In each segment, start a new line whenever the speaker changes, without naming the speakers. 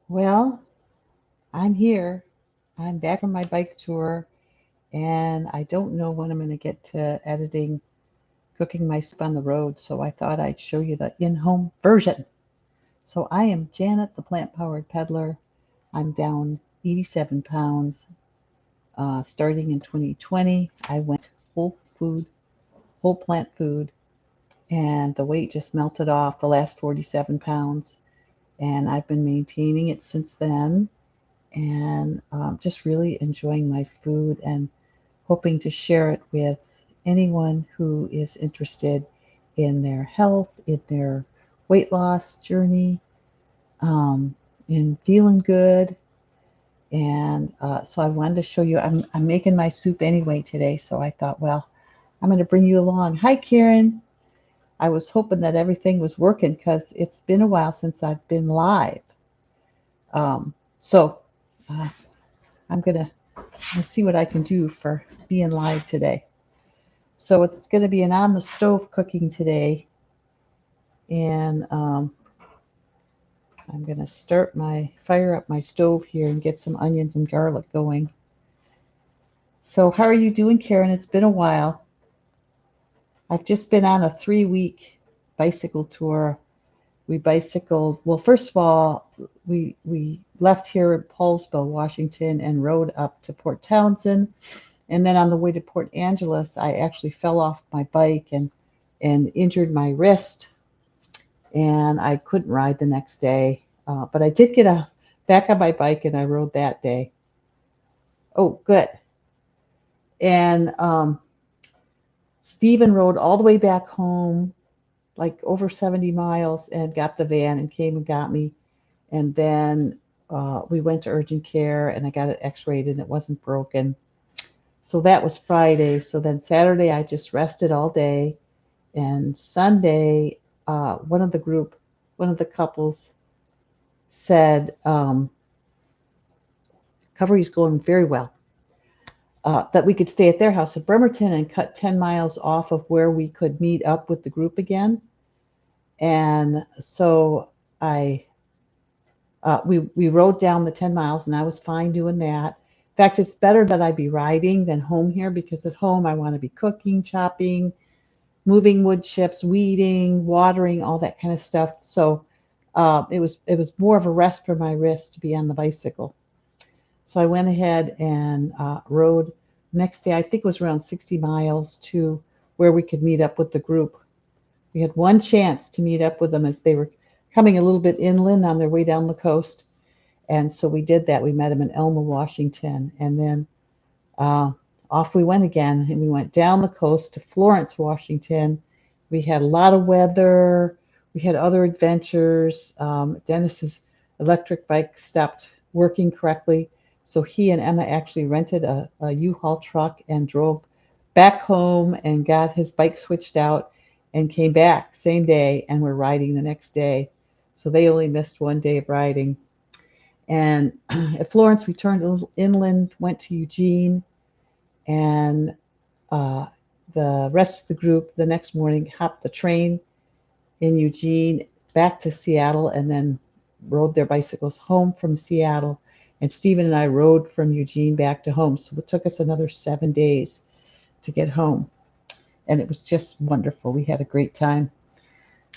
Well, I'm here. I'm back from my bike tour, and I don't know when I'm going to get to editing cooking my soup on the road, so I thought I'd show you the in-home version. So I am Janet, the plant-powered peddler. I'm down 87 pounds. Starting in 2020, I went whole food, whole plant food, and the weight just melted off the last 47 pounds. And I've been maintaining it since then. And just really enjoying my food and hoping to share it with anyone who is interested in their health, in their weight loss journey, um, in feeling good. And so I wanted to show you, I'm making my soup anyway today. So I thought, well, I'm going to bring you along. Hi, Karen. I was hoping that everything was working because it's been a while since I've been live. Um, so uh, I'm going to see what I can do for being live today. So it's going to be an on the stove cooking today. And I'm going to fire up my stove here and get some onions and garlic going. So how are you doing, Karen? It's been a while. I've just been on a 3-week bicycle tour. We bicycled, well, first of all, we left here in Paulsville, Washington, and rode up to Port Townsend. And then on the way to Port Angeles, I actually fell off my bike and injured my wrist, and I couldn't ride the next day. But I did back on my bike, and I rode that day. Oh, good. And Stephen rode all the way back home, like over 70 miles, and got the van and came and got me. And then we went to urgent care, and I got it x-rayed, and it wasn't broken. So that was Friday. So then Saturday, I just rested all day. And Sunday, one of the couples said, recovery's going very well, that we could stay at their house in Bremerton and cut 10 miles off of where we could meet up with the group again. And so we rode down the 10 miles, and I was fine doing that. In fact, it's better that I be riding than home here, because at home I want to be cooking, chopping, moving wood chips, weeding, watering, all that kind of stuff. So it was more of a rest for my wrist to be on the bicycle. So I went ahead and rode next day. I think it was around 60 miles to where we could meet up with the group. We had one chance to meet up with them as they were coming a little bit inland on their way down the coast. And so we did that. We met them in Elma, Washington. And then off we went again. And we went down the coast to Florence, Washington. We had a lot of weather. We had other adventures. Dennis's electric bike stopped working correctly. So he and Emma actually rented a U-Haul truck and drove back home and got his bike switched out and came back same day, and we're riding the next day. So they only missed one day of riding. And at Florence, we turned a little inland, went to Eugene, and uh, the rest of the group the next morning hopped the train in Eugene back to Seattle, and then rode their bicycles home from Seattle. And Stephen and I rode from Eugene back to home. So it took us another 7 days to get home. And it was just wonderful. We had a great time.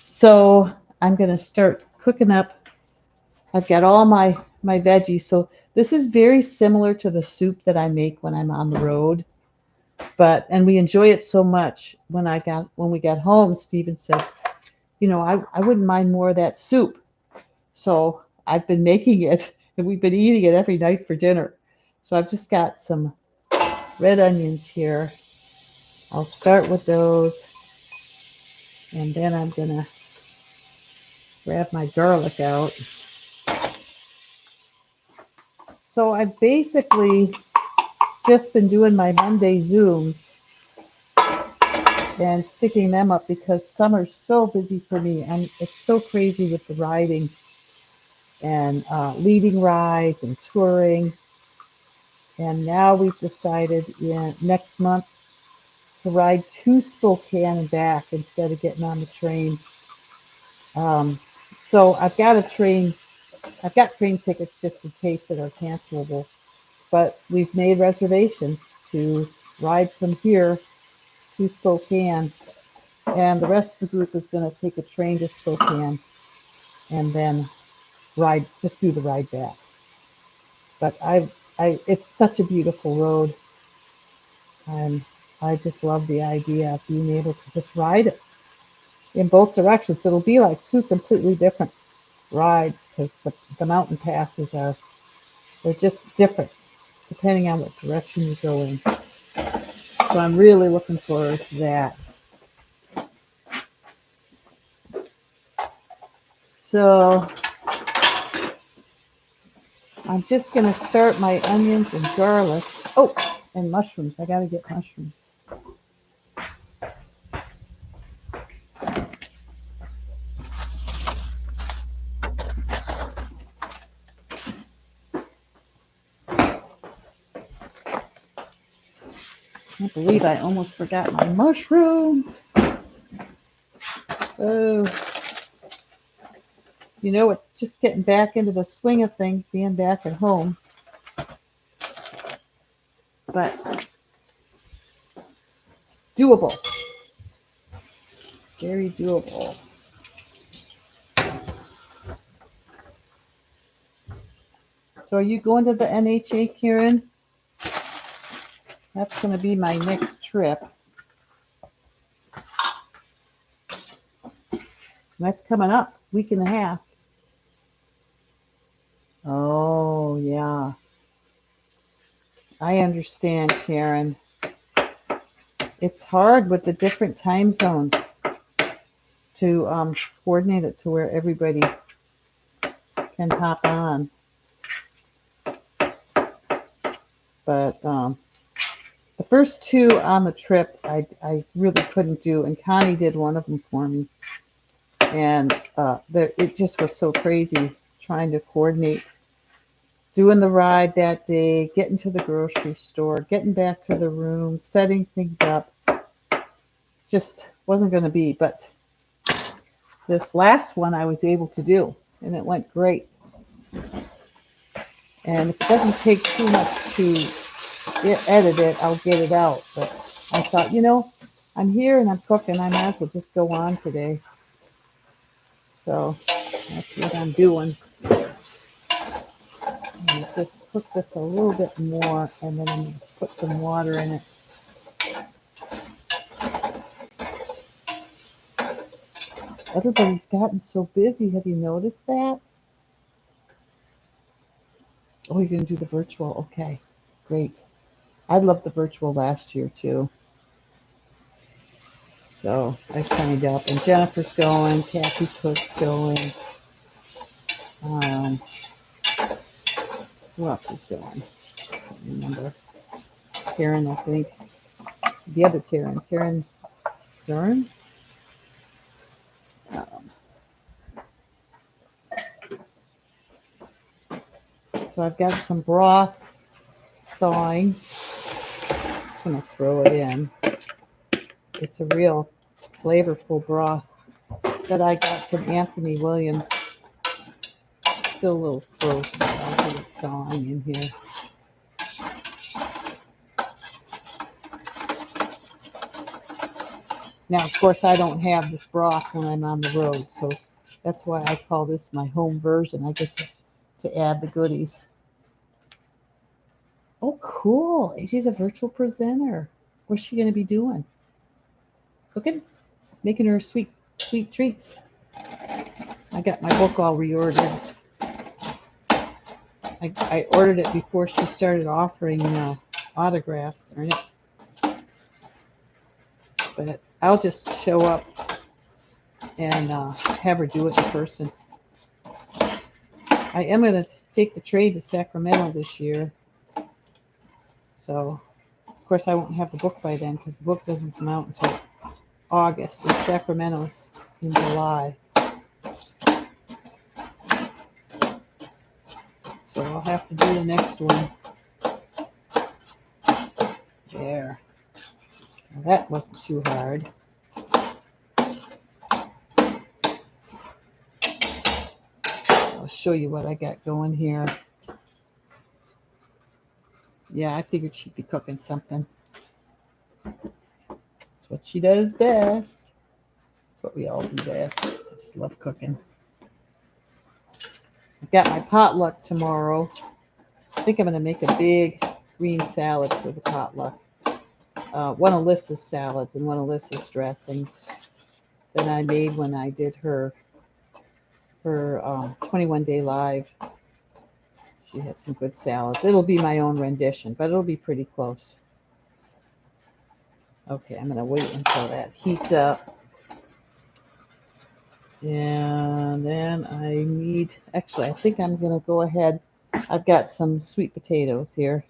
So I'm going to start cooking up. I've got all my veggies. So this is very similar to the soup that I make when I'm on the road. And we enjoy it so much. When we got home, Stephen said, I wouldn't mind more of that soup. So I've been making it, and we've been eating it every night for dinner. So I've just got some red onions here. I'll start with those, and then I'm going to grab my garlic out. So I've basically just been doing my Monday Zooms and sticking them up because summer's so busy for me, and it's so crazy with the riding and leading rides and touring. And now we've decided next month to ride to Spokane and back instead of getting on the train. So I've got a train I've got train tickets just in case that are cancelable, but we've made reservations to ride from here to Spokane, and the rest of the group is going to take a train to Spokane and then just do the ride back. But it's such a beautiful road, and I just love the idea of being able to just ride it in both directions. It'll be like two completely different rides because the mountain passes they're just different depending on what direction you go in. So I'm really looking forward to that. So I'm just going to start my onions and garlic. Oh, and mushrooms. I got to get mushrooms. I can't believe I almost forgot my mushrooms. Oh, it's just getting back into the swing of things, being back at home. But doable. Very doable. So are you going to the NHA, Karen? That's going to be my next trip. That's coming up, week and a half. Oh, yeah. I understand, Karen. It's hard with the different time zones to coordinate it to where everybody can hop on. But the first two on the trip, I really couldn't do, and Connie did one of them for me. And it just was so crazy trying to coordinate doing the ride that day, getting to the grocery store, getting back to the room, setting things up. Just wasn't going to be. But this last one I was able to do, and it went great. And if it doesn't take too much to edit it, I'll get it out. But I thought, I'm here and I'm cooking. I might as well just go on today. So that's what I'm doing. And just cook this a little bit more, and then I'm going to put some water in it. Everybody's gotten so busy. Have you noticed that? Oh, you're going to do the virtual. Okay, great. I loved the virtual last year, too. So I signed up, and Jennifer's going, Kathy Cook's going. Who else is going? I can't remember. Karen, I think. The other Karen Zern. So I've got some broth thawing. Just going to throw it in. It's a real flavorful broth that I got from Anthony Williams. Still a little frozen, but I'll get it thawing in here. Now, of course, I don't have this broth when I'm on the road, so that's why I call this my home version. I get to add the goodies. Oh, cool. She's a virtual presenter. What's she going to be doing? Cooking? Making her sweet treats. I got my book all reordered. I ordered it before she started offering autographs. Darn it. But I'll just show up and have her do it in person. I am going to take the train to Sacramento this year. So, of course, I won't have the book by then because the book doesn't come out until August. And Sacramento's in July. So I'll have to do the next one. There. Now that wasn't too hard. I'll show you what I got going here. Yeah, I figured she'd be cooking something. That's what she does best. That's what we all do best. I just love cooking. I've got my potluck tomorrow. I think I'm going to make a big green salad for the potluck. One of Alyssa's salads and one of Alyssa's dressings that I made when I did her 21-day live. She had some good salads. It'll be my own rendition, but it'll be pretty close. Okay, I'm going to wait until that heats up. And then I need, actually, I think I'm going to go ahead. I've got some sweet potatoes here.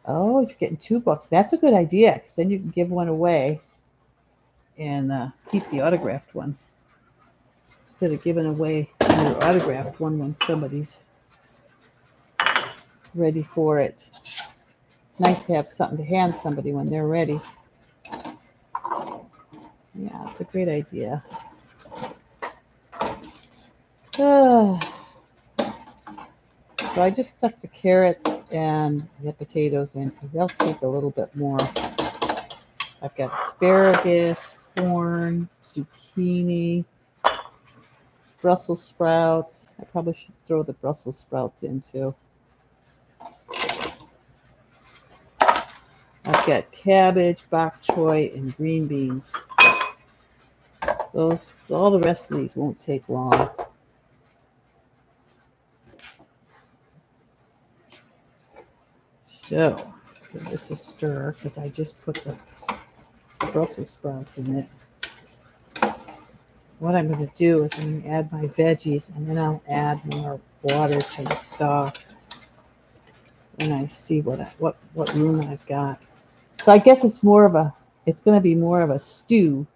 Oh, you're getting 2 books. That's a good idea, because then you can give one away and keep the autographed one instead of giving away your autographed one when somebody's ready for it. It's nice to have something to hand somebody when they're ready. Yeah, it's a great idea. So I just stuck the carrots and the potatoes in because they'll take a little bit more. I've got asparagus, corn, zucchini, Brussels sprouts. I probably should throw the Brussels sprouts in too. I've got cabbage, bok choy, and green beans. All the rest of these won't take long. So, give this a stir because I just put the Brussels sprouts in it. What I'm going to do is I'm going to add my veggies and then I'll add more water to the stock when I see what room I've got. So I guess it's going to be more of a stew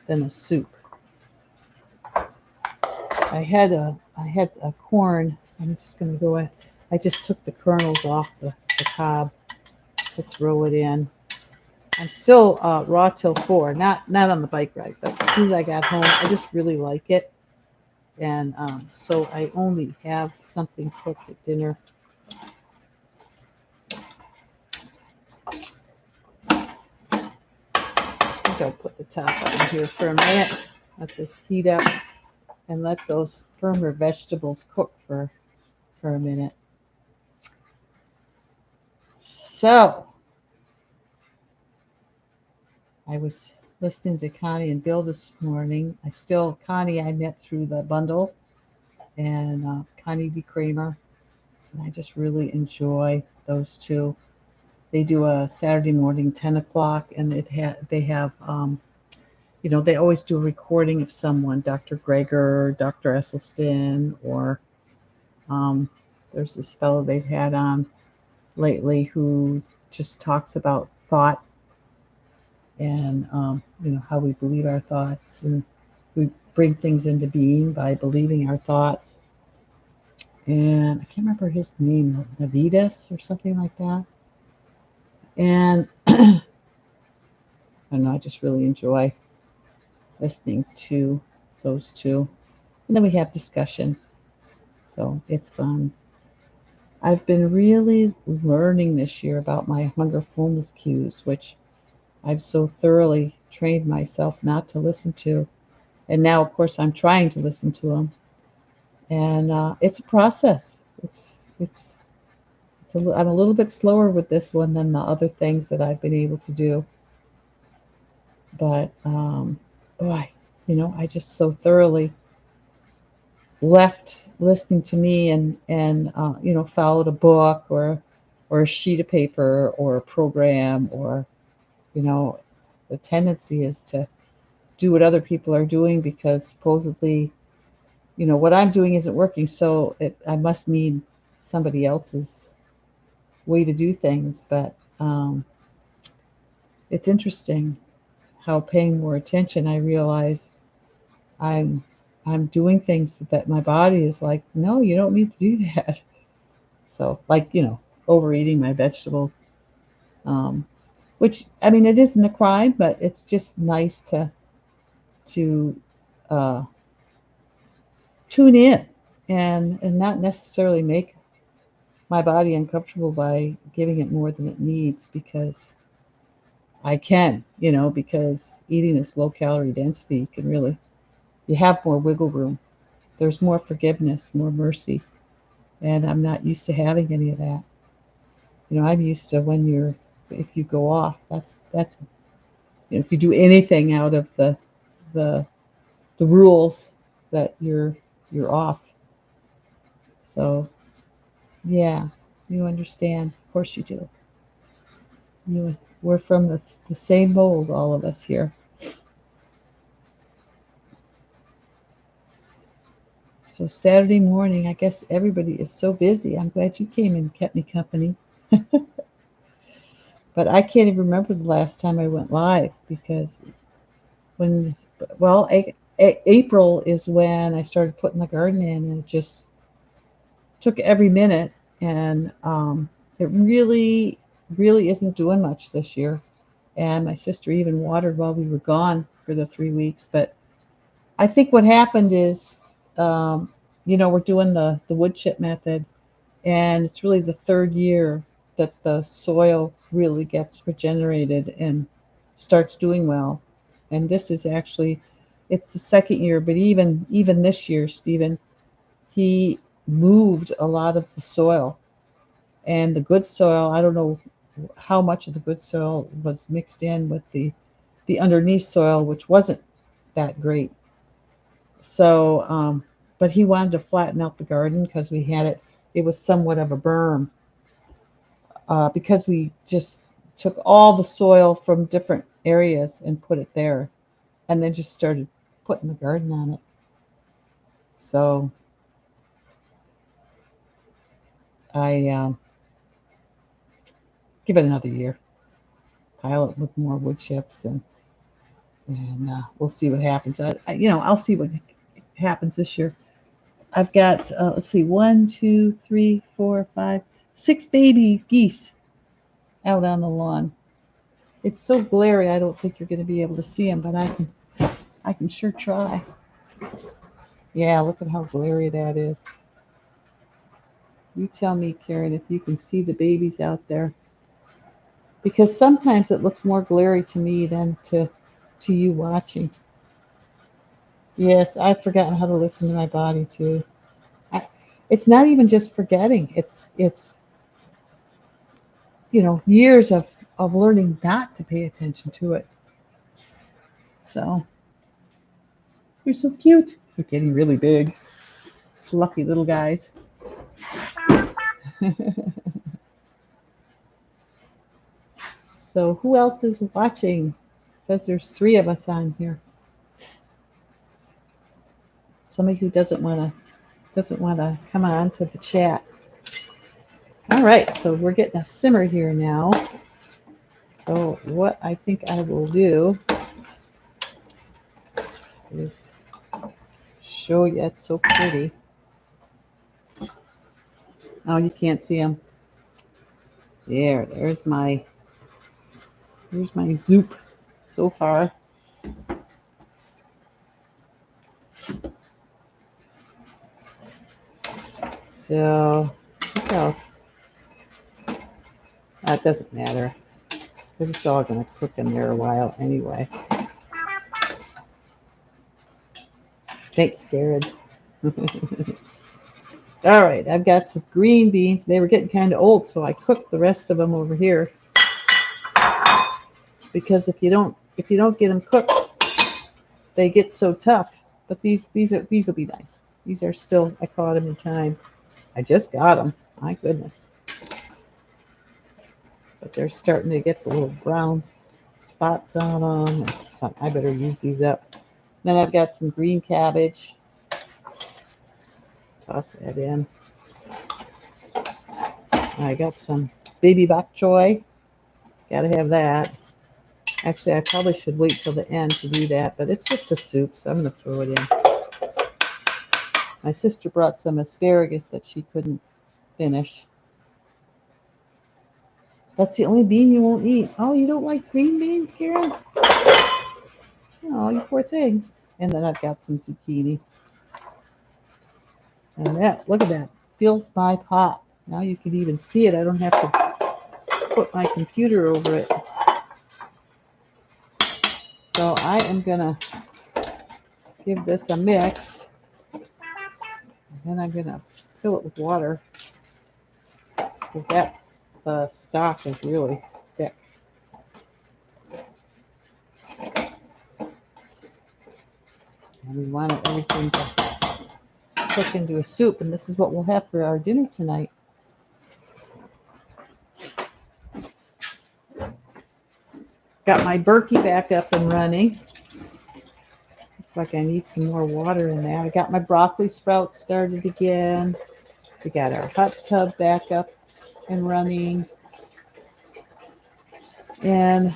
than a soup. I had a corn. I'm just going to go in. I just took the kernels off the cob to throw it in. I'm still raw till 4, not on the bike ride, but as soon as I got home, I just really like it. And so I only have something cooked at dinner. I think I'll put the top on here for a minute. Let this heat up and let those firmer vegetables cook for a minute. So I was listening to Connie and Bill this morning. Connie I met through the bundle, and Connie D. Kramer, and I just really enjoy those two. They do a Saturday morning 10 o'clock, and they have they always do a recording of someone, Dr. Greger, Dr. Esselstyn, or there's this fellow they've had on lately who just talks about thought and how we believe our thoughts, and we bring things into being by believing our thoughts. And I can't remember his name, Navitas or something like that. And I don't know, I just really enjoy listening to those two. And then we have discussion. So it's fun. I've been really learning this year about my hunger fullness cues, which I've so thoroughly trained myself not to listen to. And now, of course, I'm trying to listen to them. And it's a process. I'm a little bit slower with this one than the other things that I've been able to do. But boy, I just so thoroughly left listening to me and followed a book or a sheet of paper or a program, or the tendency is to do what other people are doing because supposedly what I'm doing isn't working, so I must need somebody else's way to do things. But it's interesting how paying more attention, I realize I'm doing things that my body is like, no, you don't need to do that. So like, overeating my vegetables, which, I mean, it isn't a crime, but it's just nice to tune in and not necessarily make my body uncomfortable by giving it more than it needs because I can, because eating this low calorie density can really, you have more wiggle room. There's more forgiveness, more mercy. And I'm not used to having any of that. I'm used to if you go off, that's, if you do anything out of the, the rules that you're off. So yeah, you understand. Of course you do. We're from the same mold, all of us here. So Saturday morning, I guess everybody is so busy. I'm glad you came and kept me company. But I can't even remember the last time I went live because when, well, April is when I started putting the garden in, and it just took every minute. And it really, really isn't doing much this year. And my sister even watered while we were gone for the 3 weeks. But I think what happened is, we're doing the wood chip method, and it's really the third year that the soil really gets regenerated and starts doing well. And this is actually, it's the second year, but even this year, Stephen, he moved a lot of the soil, and the good soil. I don't know how much of the good soil was mixed in with the underneath soil, which wasn't that great. So, but he wanted to flatten out the garden because we had it. It was somewhat of a berm because we just took all the soil from different areas and put it there, and then just started putting the garden on it. So I give it another year, pile it with more wood chips, and we'll see what happens. I'll see what happens this year. I've got let's see, 6 baby geese out on the lawn. It's so glary, I don't think you're going to be able to see them, but I can sure try. Yeah, look at how glary that is. You tell me, Karen, if you can see the babies out there, because sometimes it looks more glary to me than to you watching. Yes, I've forgotten how to listen to my body too. I, it's not even just forgetting. It's years of learning not to pay attention to it. So you're so cute. You're getting really big, fluffy little guys. So who else is watching? It says there's 3 of us on here. Somebody who doesn't want to come on to the chat. All right, so we're getting a simmer here now. So what I think I will do is show you. It's so pretty. Oh, you can't see them. There's my zoop so far. So look how that doesn't matter because it's all going to cook in there a while anyway. Thanks, Jared. All right, I've got some green beans. They were getting kind of old, so I cooked the rest of them over here. Because if you don't get them cooked, they get so tough. But these will be nice. These are still, I caught them in time. I just got them. My goodness. But they're starting to get the little brown spots on them. I better use these up. Then I've got some green cabbage. Toss that in. I got some baby bok choy. Gotta have that. Actually, I probably should wait till the end to do that, but it's just a soup, so I'm going to throw it in. My sister brought some asparagus that she couldn't finish. That's the only bean you won't eat. Oh, you don't like green beans, Karen? Oh, you poor thing. And then I've got some zucchini. And that, look at that, fills my pot. Now you can even see it. I don't have to put my computer over it. So I am gonna give this a mix. And then I'm gonna fill it with water because the stock is really thick. And we want everything to cook into a soup, and this is what we'll have for our dinner tonight. Got my Berkey back up and running. Looks like I need some more water in that. I got my broccoli sprouts started again. We got our hot tub back up and running. And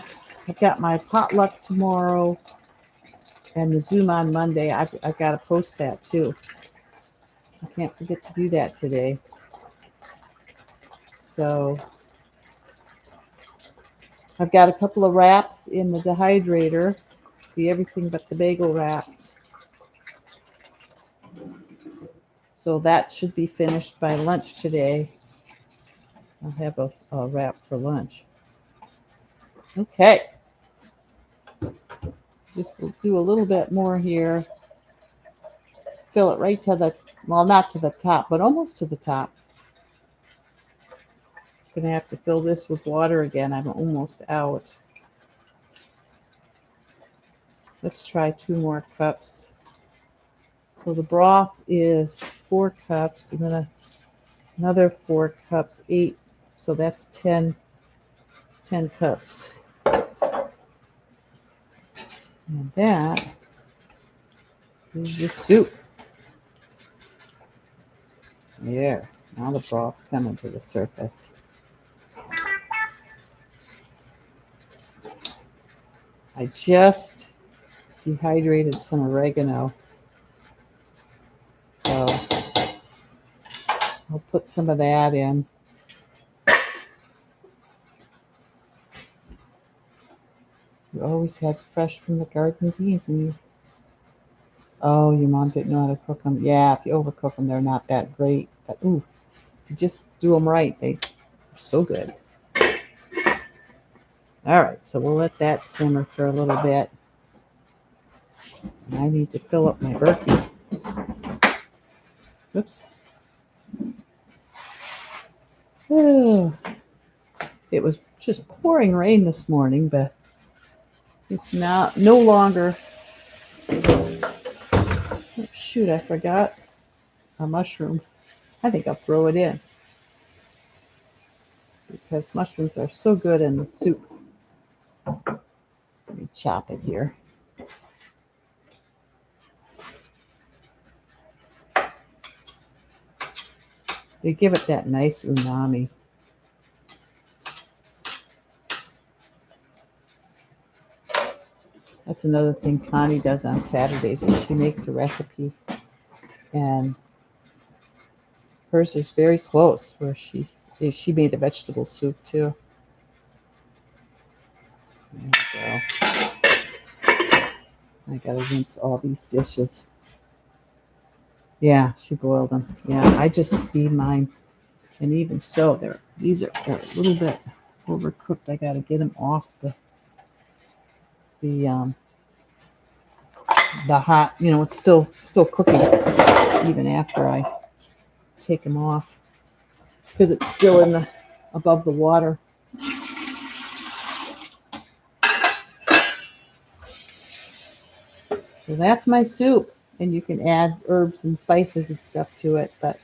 I've got my potluck tomorrow and the Zoom on Monday. I've got to post that too. I can't forget to do that today. So I've got a couple of wraps in the dehydrator. The everything but the bagel wraps. So that should be finished by lunch today. I'll have a wrap for lunch. Okay. Just do a little bit more here. Fill it right to the, well, not to the top, but almost to the top. Gonna have to fill this with water again. I'm almost out. Let's try 2 more cups. So the broth is 4 cups, and then another 4 cups, 8. So that's 10 cups. And that is the soup. There. Now the broth's coming to the surface. I just dehydrated some oregano. So I'll put some of that in. You always had fresh from the garden beans, and you. Oh, your mom didn't know how to cook them. Yeah, if you overcook them, they're not that great. But ooh, if you just do them right, they're so good. All right, so we'll let that simmer for a little bit. And I need to fill up my Berkey. Oops. Oh, it was just pouring rain this morning, but it's no longer. Oh, shoot, I forgot a mushroom. I think I'll throw it in because mushrooms are so good in the soup. Let me chop it here. They give it that nice umami. That's another thing Connie does on Saturdays is she makes a recipe, and hers is very close. Where she made a vegetable soup too. There we go. I gotta rinse all these dishes. Yeah, she boiled them. Yeah, I just steamed mine, and even so, these are a little bit overcooked. I gotta get them off the hot. You know, it's still cooking even after I take them off because it's still in the above the water. So that's my soup, and you can add herbs and spices and stuff to it, but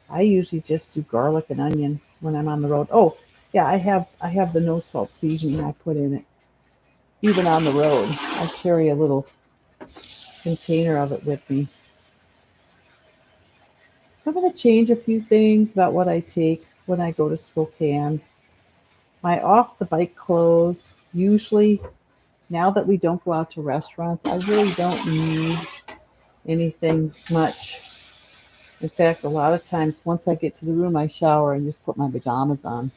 I usually just do garlic and onion when I'm on the road. Oh, yeah, I have the no salt seasoning I put in it. Even on the road, I carry a little container of it with me. So I'm going to change a few things about what I take when I go to Spokane. My off the bike clothes, usually now that we don't go out to restaurants, I really don't need anything much. In fact, a lot of times once I get to the room, I shower and just put my pajamas on,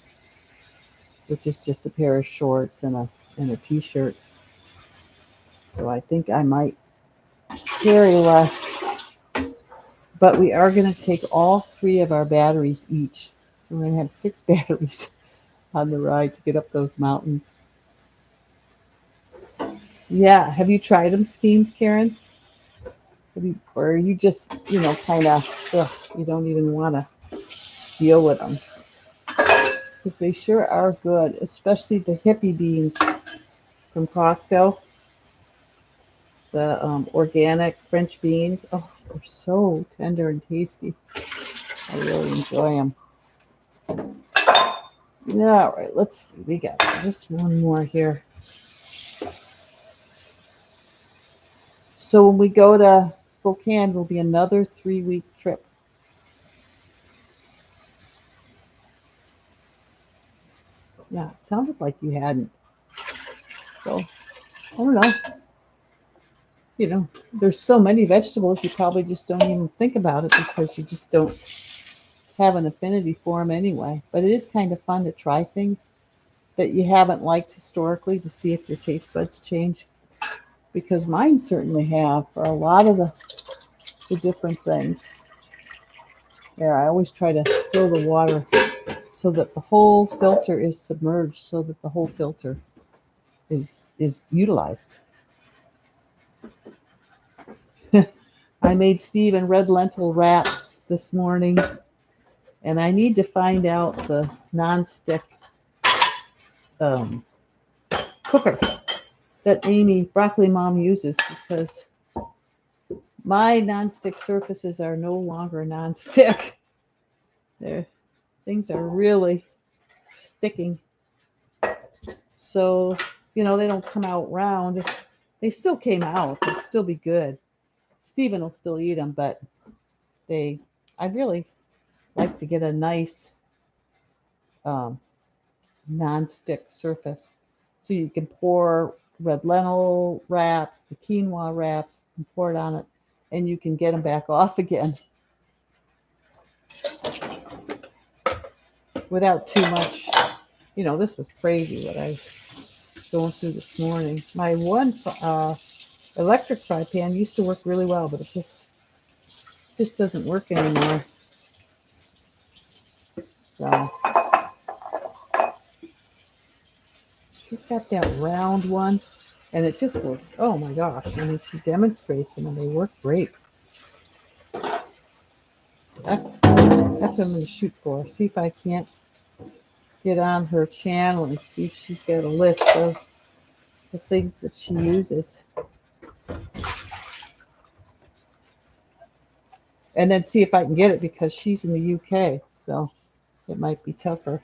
which is just a pair of shorts and a t-shirt. So I think I might carry less But we are going to take all 3 of our batteries each. We're going to have 6 batteries on the ride to get up those mountains. Yeah. Have you tried them steamed, Karen? Or are you just, kind of, you don't even want to deal with them? Because they sure are good, especially the hippie beans from Costco, the organic French beans. Oh, they're so tender and tasty. I really enjoy them. Yeah, all right, let's see. We got just one more here. So when we go to Spokane, it'll be another 3-week trip. Yeah, it sounded like you hadn't. So I don't know. There's so many vegetables you probably just don't even think about it because you just don't have an affinity for them anyway. But it is kind of fun to try things that you haven't liked historically to see if your taste buds change. Because mine certainly have for a lot of the different things. There, I always try to fill the water so that the whole filter is submerged, so that the whole filter is utilized. I made Stephen red lentil wraps this morning, and I need to find out the nonstick um, cooker that Amy Broccoli Mom uses because my nonstick surfaces are no longer nonstick. They're, things are really sticking. So, they don't come out round. They still came out. They'd still be good. Stephen will still eat them, but I really like to get a nice um, non-stick surface. So you can pour red lentil wraps, the quinoa wraps, and pour it on it, and you can get them back off again without too much. This was crazy what I was going through this morning. My one electric fry pan used to work really well, but it just doesn't work anymore. So she's got that round one, and it just works. Oh my gosh! I mean, she demonstrates them, and they work great. That's what I'm going to shoot for. See if I can't get on her channel and see if she's got a list of the things that she uses. And then see if I can get it because she's in the UK, so it might be tougher.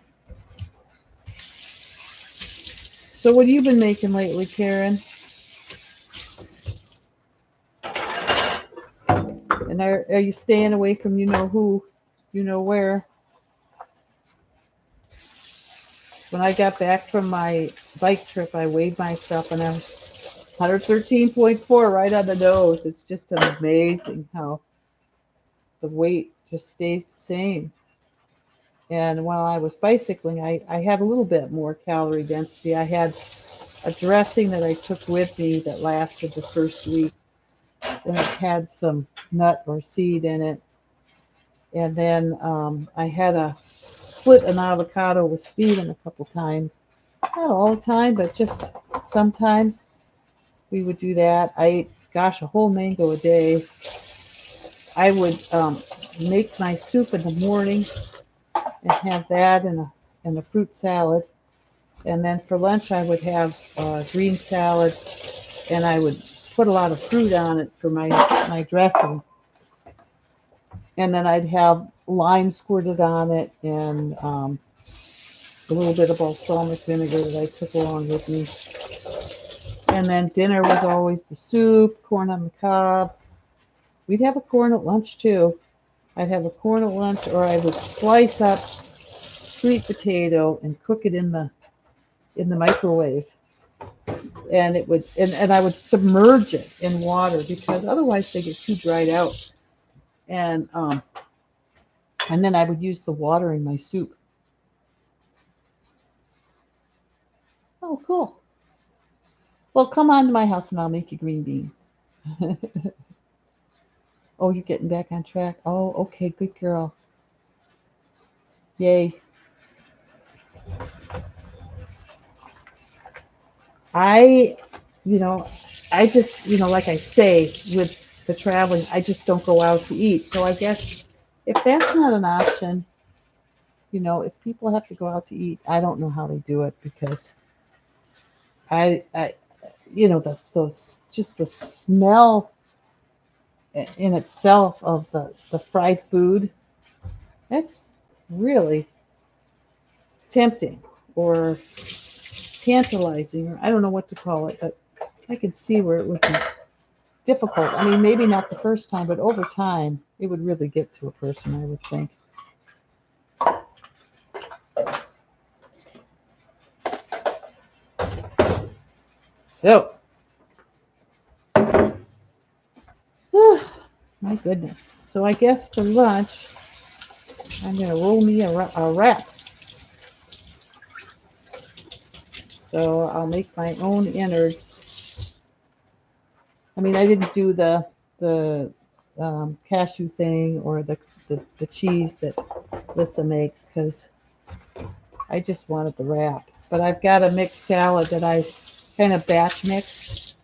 So what have you been making lately, Karen? And are you staying away from who, where? When I got back from my bike trip, I weighed myself and I was 113.4 right on the nose. It's just amazing how the weight just stays the same. And while I was bicycling, I had a little bit more calorie density. I had a dressing that I took with me that lasted the first week. And it had some nut or seed in it. And then I had a split an avocado with Steven a couple times. Not all the time, but just sometimes we would do that. I ate, gosh, a whole mango a day. I would make my soup in the morning and have that and a fruit salad. And then for lunch, I would have green salad, and I would put a lot of fruit on it for my dressing. And then I'd have lime squirted on it and a little bit of balsamic vinegar that I took along with me. And then dinner was always the soup, corn on the cob. We'd have a corn at lunch too. I'd have a corn at lunch, or I would slice up sweet potato and cook it in the microwave. And it would and I would submerge it in water because otherwise they get too dried out. And then I would use the water in my soup. Oh, cool. Well, come on to my house and I'll make you green beans. Oh, you're getting back on track. Oh, okay, good girl. Yay. I, you know, I just, like I say, with the traveling, I just don't go out to eat. So I guess if that's not an option, if people have to go out to eat, I don't know how they do it because I just the smell in itself of the fried food, that's really tempting or tantalizing, or I don't know what to call it, but I could see where it would be difficult. I mean, maybe not the first time, but over time, it would really get to a person, I would think. So, my goodness. So I guess for lunch, I'm going to roll me a wrap. So I'll make my own innards. I mean, I didn't do the cashew thing or the cheese that Lissa makes because I just wanted the wrap. But I've got a mixed salad that I kind of batch mixed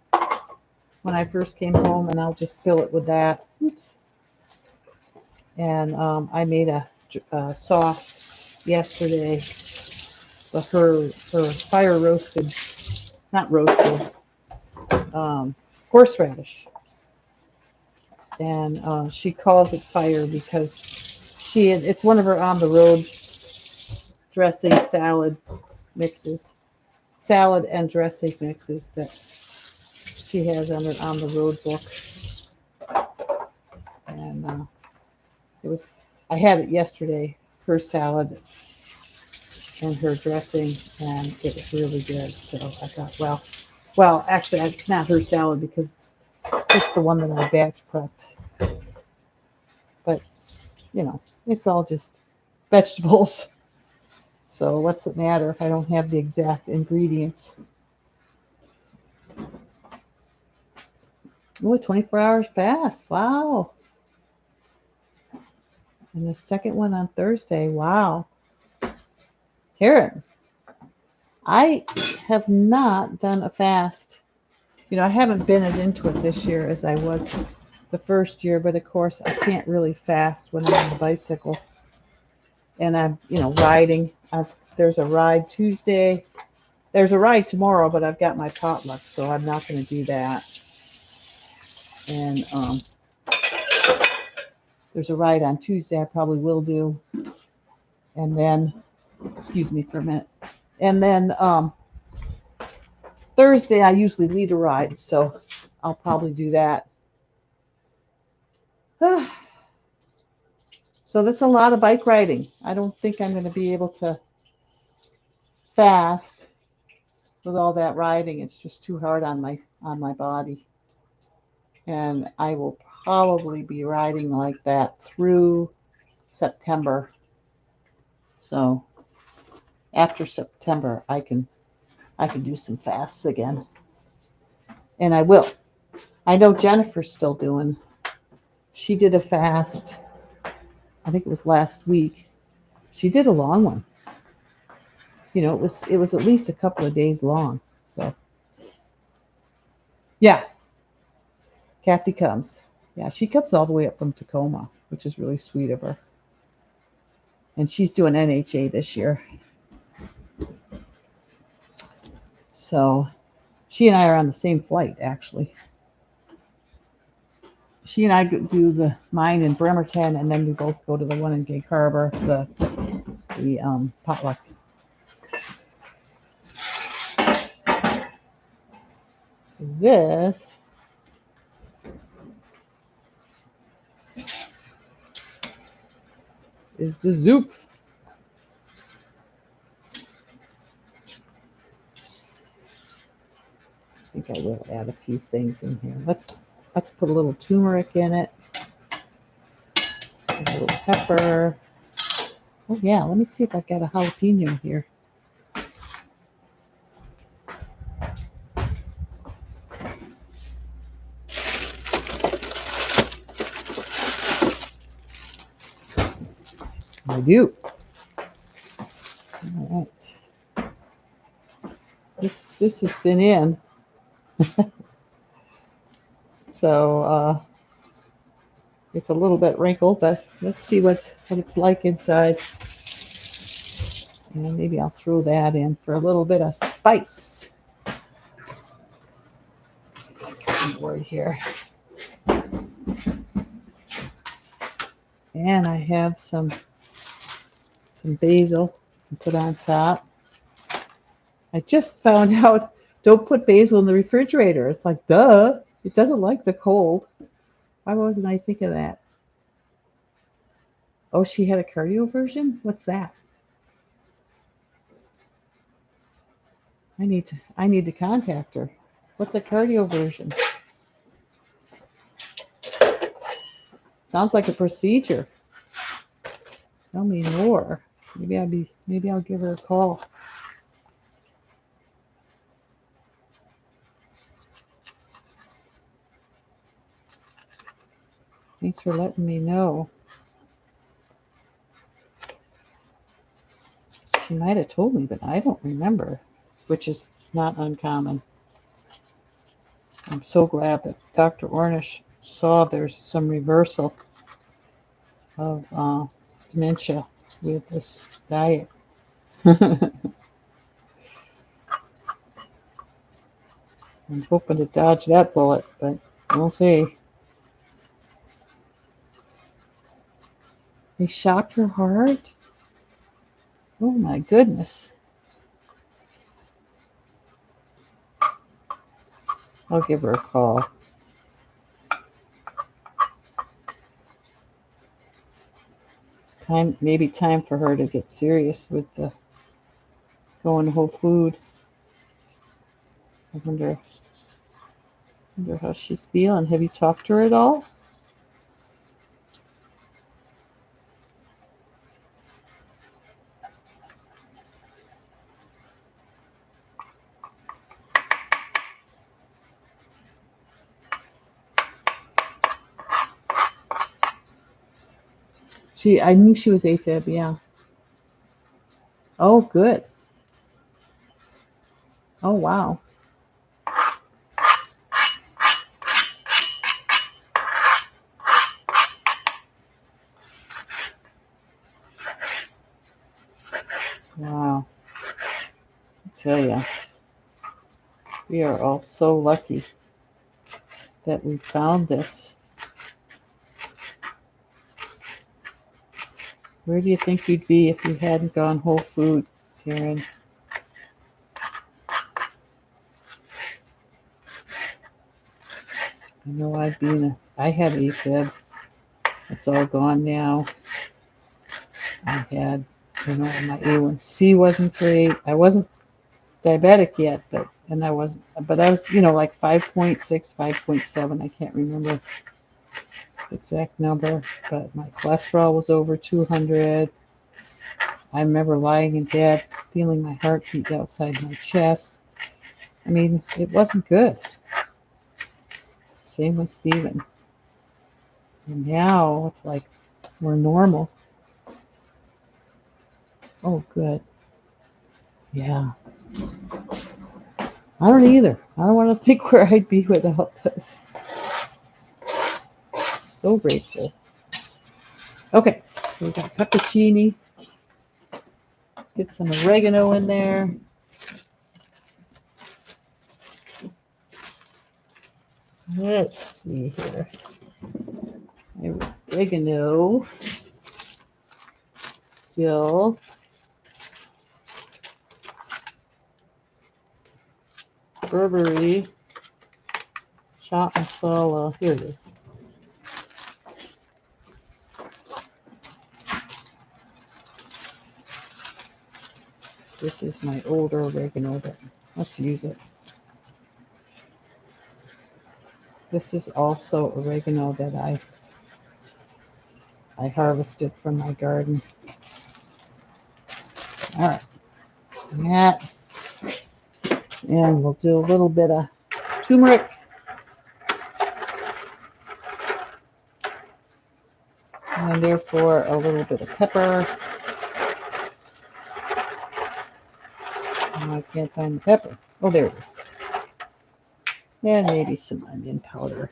when I first came home, and I'll just fill it with that. Oops. And I made a sauce yesterday, but her fire roasted, not roasted, horseradish. And she calls it fire because it's one of her on the road dressing mixes, salad and dressing mixes that she has on the road book. And I had it yesterday, her salad and her dressing, and it was really good. So I thought, well, actually, it's not her salad because it's just the one that I batch prepped. But, it's all just vegetables. So what's it matter if I don't have the exact ingredients? Oh, 24 hours fast. Wow. And the second one on Thursday. Wow. Karen, I have not done a fast. I haven't been as into it this year as I was the first year, but of course I can't really fast when I'm on the bicycle and I'm, riding. There's a ride Tuesday. There's a ride tomorrow, but I've got my potluck, so I'm not going to do that. And there's a ride on Tuesday I probably will do. And then, excuse me for a minute. And then Thursday I usually lead a ride, so I'll probably do that. So that's a lot of bike riding. I don't think I'm going to be able to fast with all that riding. It's just too hard on my body. And I will probably be riding like that through September. So after September, I can do some fasts again. And I will. I know Jennifer's still doing. She did a fast. I think it was last week. She did a long one. It was at least a couple of days long. So yeah, Kathy comes. Yeah, she comes all the way up from Tacoma, which is really sweet of her. And she's doing NHA this year. So she and I are on the same flight, actually. She and I do mine in Bremerton, and then we both go to the one in Gig Harbor, the potluck. So this is the Zoop. I think I will add a few things in here. Let's put a little turmeric in it. A little pepper. Oh yeah, let me see if I've got a jalapeno here. I do. All right. This has been in. So it's a little bit wrinkled, but let's see what it's like inside. And maybe I'll throw that in for a little bit of spice. Board here. And I have some basil to put on top. I just found out, don't put basil in the refrigerator. It's like, duh, it doesn't like the cold. Why wasn't I thinking of that? Oh, she had a cardio version? What's that? I need to contact her. What's a cardio version? Sounds like a procedure. Tell me more. Maybe I'll give her a call. Thanks for letting me know. She might have told me, but I don't remember, which is not uncommon. I'm so glad that Dr. Ornish saw there's some reversal of dementia with this diet. I'm hoping to dodge that bullet, but we'll see. They shocked her heart? Oh my goodness. I'll give her a call. Maybe time for her to get serious with the going whole food. I wonder how she's feeling. Have you talked to her at all? I knew she was AFib, yeah. Oh, good. Oh, wow. Wow. I tell you, we are all so lucky that we found this. Where do you think you'd be if you hadn't gone whole food, Karen? I know I had AFib. It's all gone now. I had, my A1C wasn't great. I wasn't diabetic yet, but I was, like 5.6, 5.7. I can't remember the exact number, but my cholesterol was over 200. I remember lying in bed, feeling my heart beat outside my chest. I mean, it wasn't good. Same with Steven. And now it's like we're normal. Oh, good. Yeah. I don't either. I don't want to think where I'd be without this. So grateful. Okay, so we got peppercini. Let's get some oregano in there. Let's see here. Oregano. Dill. Burberry. Chaat masala. Here it is. This is my older oregano, but let's use it. This is also oregano that I harvested from my garden. All right. That. And we'll do a little bit of turmeric. And and therefore a little bit of pepper. Oh, I can't find the pepper. Oh, there it is. And maybe some onion powder.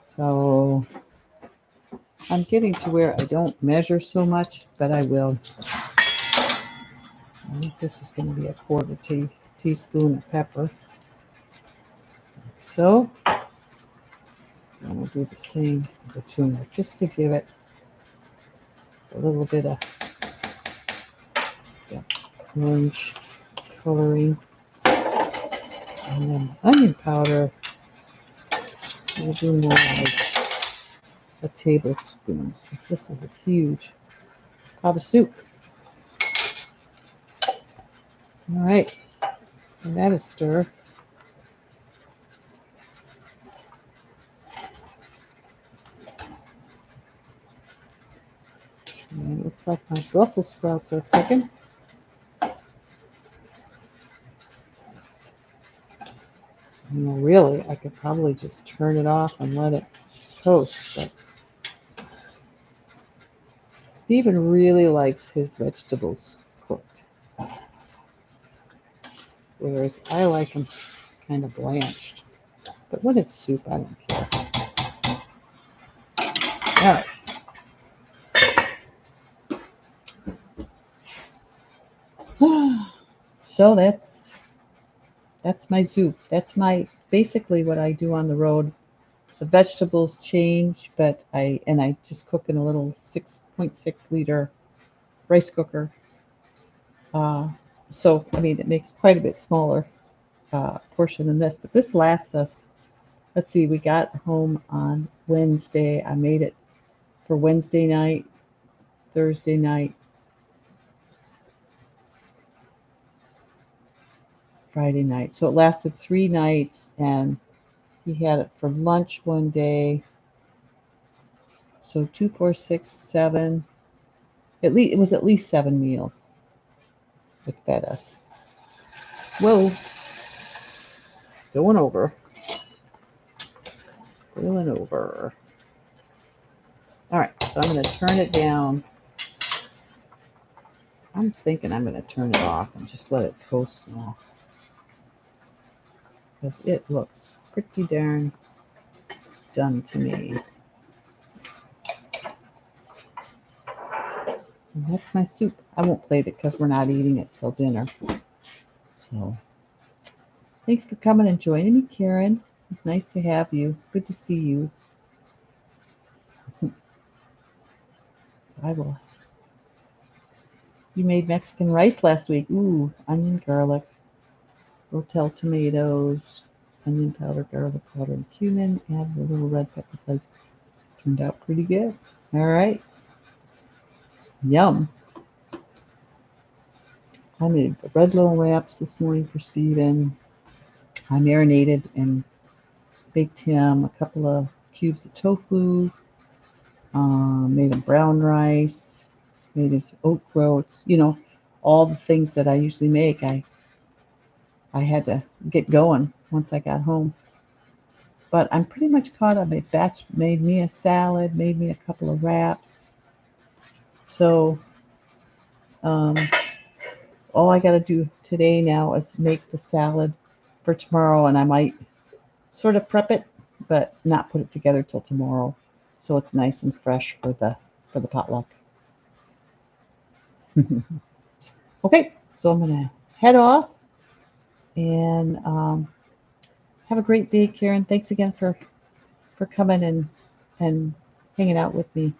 So I'm getting to where I don't measure so much, but I will. I think this is going to be a quarter teaspoon of pepper. Like so. And we'll do the same with the tuna, just to give it a little bit of orange coloring. And then onion powder, we'll do more like a tablespoon. So this is a huge pot of soup. All right, and that is stir. And it looks like my Brussels sprouts are cooking. You know, really, I could probably just turn it off and let it toast, but Stephen really likes his vegetables cooked, whereas I like them kind of blanched. But when it's soup, I don't care. All right. So that's my soup. That's my basically what I do on the road. The vegetables change, but I just cook in a little 6.6 liter rice cooker. So I mean it makes quite a bit smaller portion than this, but this lasts us. Let's see, we got home on Wednesday. I made it for Wednesday night, Thursday night, Friday night. So it lasted 3 nights, and he had it for lunch one day. So 2, 4, 6, 7. At least it was at least 7 meals it fed us. Whoa, going over. Going over. All right, so I'm going to turn it down. I'm thinking I'm going to turn it off and just let it toast now, because it looks pretty darn done to me. And that's my soup. I won't plate it because we're not eating it till dinner. So thanks for coming and joining me, Karen. It's nice to have you. Good to see you. So I will. You made Mexican rice last week. Ooh, onion, garlic, rotel tomatoes, onion powder, garlic powder, and cumin. Add a little red pepper flakes. Turned out pretty good. All right. Yum. I made the red little wraps this morning for Stephen. I marinated and baked him a couple of cubes of tofu. Made him brown rice. Made his oat groats. You know, all the things that I usually make. I had to get going once I got home. But I'm pretty much caught up. Made me a salad, made me a couple of wraps. So all I got to do today now is make the salad for tomorrow, and I might sort of prep it, but not put it together till tomorrow, so it's nice and fresh for the potluck. Okay, so I'm gonna head off, and have a great day, Karen. Thanks again for coming and hanging out with me.